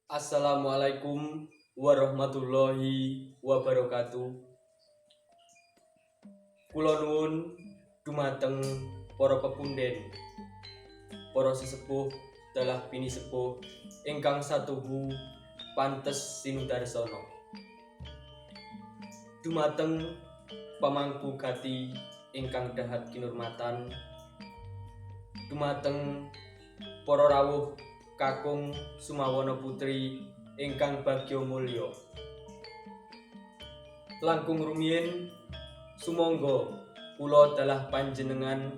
Assalamualaikum warahmatullahi wabarakatuh. Kula nuwun dumateng para pepunden, para sesepuh dalah bini sepuh ingkang satuhu pantes sinudarsana. Dumateng pamangku gati ingkang dahat kinurmatan, dumateng para rawuh kakung Sumawana putri ingkang bagya mulya. Langkung rumiyin sumangga kula dalah panjenengan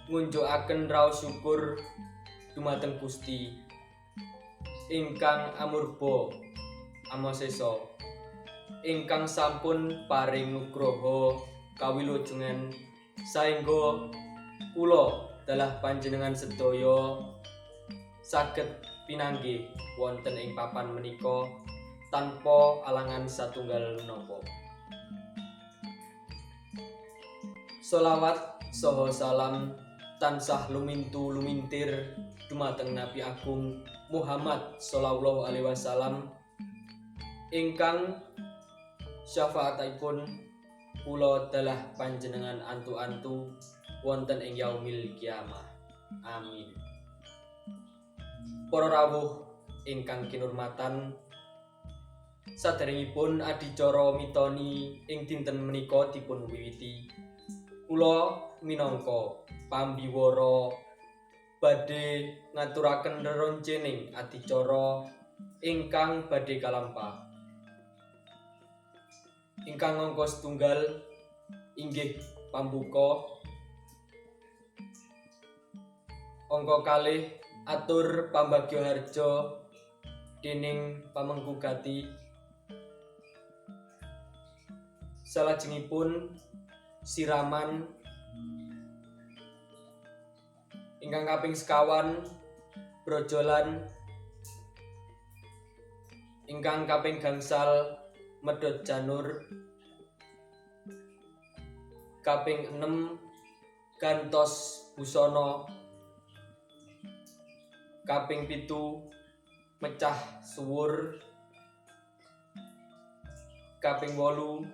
ngunjukaken raos syukur dumateng Gusti ingkang amurba amasesa, ingkang sampun paring nugraha kawilujengan saengga kula dalah panjenengan sedaya saged pinanggih wonten ing papan menika tanpa alangan satunggal menapa. Sholawat saha salam tansah lumintu lumintir dumateng Nabi Agung Muhammad sallallahu alaihi wasallam ingkang syafaatipun kula dalah panjenengan antu-antu wonten ing yaumil kiamah. Amin. Para rawuh ingkang kinurmatan, saderengipun adicara mitoni ing dinten menika dipun wiwiti, kula minangka pambiwara badhe ngaturaken reroncening adicara ingkang badhe kalampah. Ingkang angka setunggal inggih pambuka, angka kalih atur pambagya harja dening pamengku gati, salajengipun siraman, ingkang kaping sekawan brojolan, ingkang kaping gangsal medhot janur, kaping 6 gantos busana, kaping 7 mecah suwur, kaping 8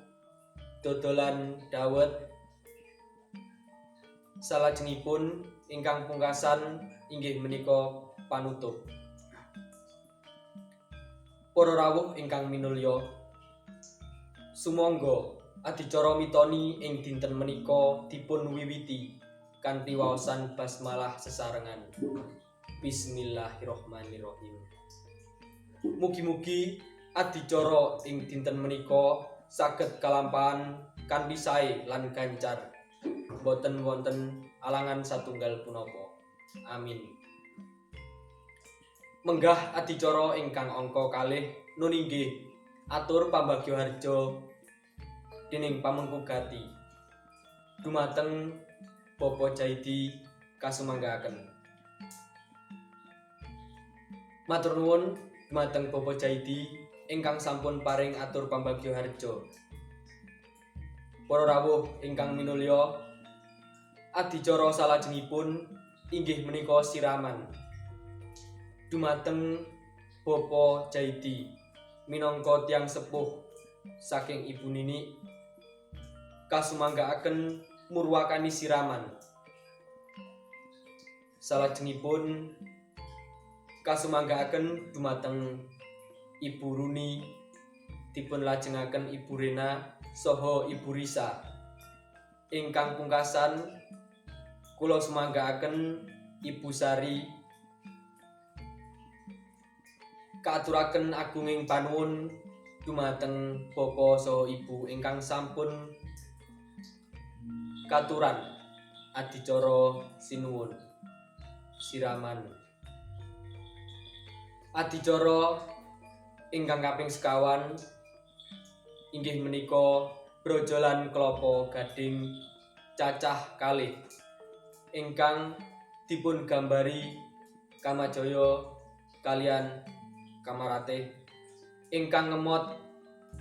dodolan dawet, salajengipun ingkang pungkasan inggih menika panutup. Para rawuh ingkang minulya, sumangga adicara mitoni ing dinten menika dipun wiwiti kanthi waosan basmalah sesarengan. Bismillahirrahmanirrahim. Mugi-mugi adicara ing dinten menika saged kalampahan kanthi sae lan gancar, boten wonten alangan satunggal punapa. Amin. Menggah adicara ingkang angka kalih nun inggih atur pambagya harja dening pamengku gati dumateng Bapak Jaidi kasumanggaaken. Matur nuwun dumateng Bapak Jaidi ingkang sampun paring atur pambagya harja. Para rawuh ingkang minulya, adicara salajengipun inggih menika siraman dumateng Bapak Jaidi minangka tiyang sepuh saking Ibu Nini kasumanggaaken murwakani siraman. Salajengipun kasumanggaaken dumateng Ibu Runi, dipun lajengaken Ibu Rena saha Ibu Risa. Ingkang pungkasan kula sumanggaaken Ibu Sari, kaaturaken agunging panuwun dumateng Bapa saha Ibu ingkang sampun katuran adicara sinuwun siraman. Adicara ingkang kaping sekawan inggih menika brojolan klapa gading cacah kalih ingkang dipun gambari Kamajaya kalian Kamarate ingkang ngemot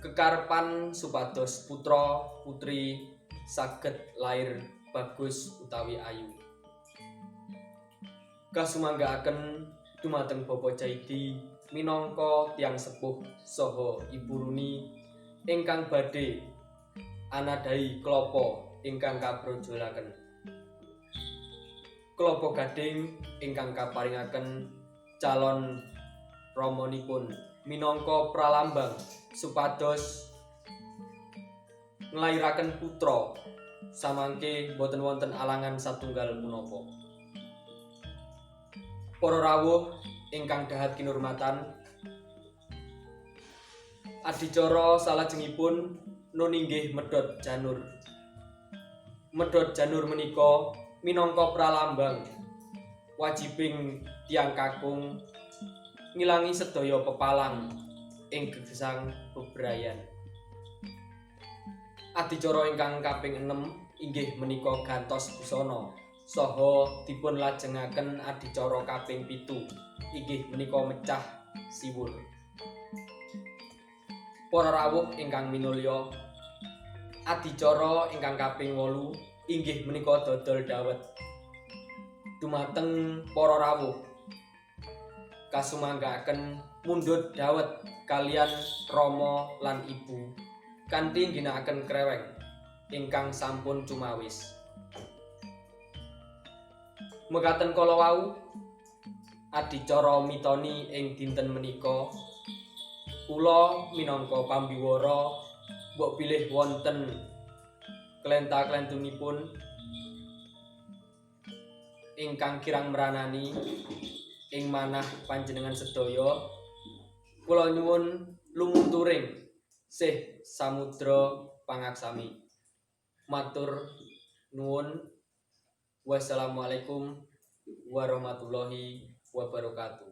kekarepan supados putra putri saged lair bagus utawi ayu. Kasumanggaaken dumateng Bapak Jaidi minangka tiyang sepuh saha Ibu Runi ingkang badhe anadahi klapa ingkang kabrojolaken. Klapa gading ingkang kaparingaken calon ramanipun minangka pralambang supados nglairaken putra samangke boten wonten alangan satunggal punapa. Para rawuh ingkang dahat kinurmatan, adicara salajengipun nun inggih medhot janur. Medhot janur menika minangka pralambang wajibing tiyang kakung ngilangi sedaya pepalang ing gesang bebrayan. Adicara ingkang kaping 6 inggih menika gantos busana saha dipun lajengaken adicara kaping 7 inggih menika mecah siwur. Para rawuh ingkang minulya, adicara ingkang kaping 8 inggih menika dodol dawet. Dumateng para rawuh kasumanggaken mundhut dawet kalian Rama lan Ibu kanthi ginakaken kreweng ingkang sampun cumawis. Mekaten kala wau adicara mitoni ing dinten menika kula minangka pambiwara mbok bilih wonten klenta-klentunipun ingkang kirang meranani ing manah panjenengan sedaya. Kula nyuwun lumunturing sih samudra pangaksami. Matur nuwun. Wassalamualaikum warahmatullahi wabarakatuh.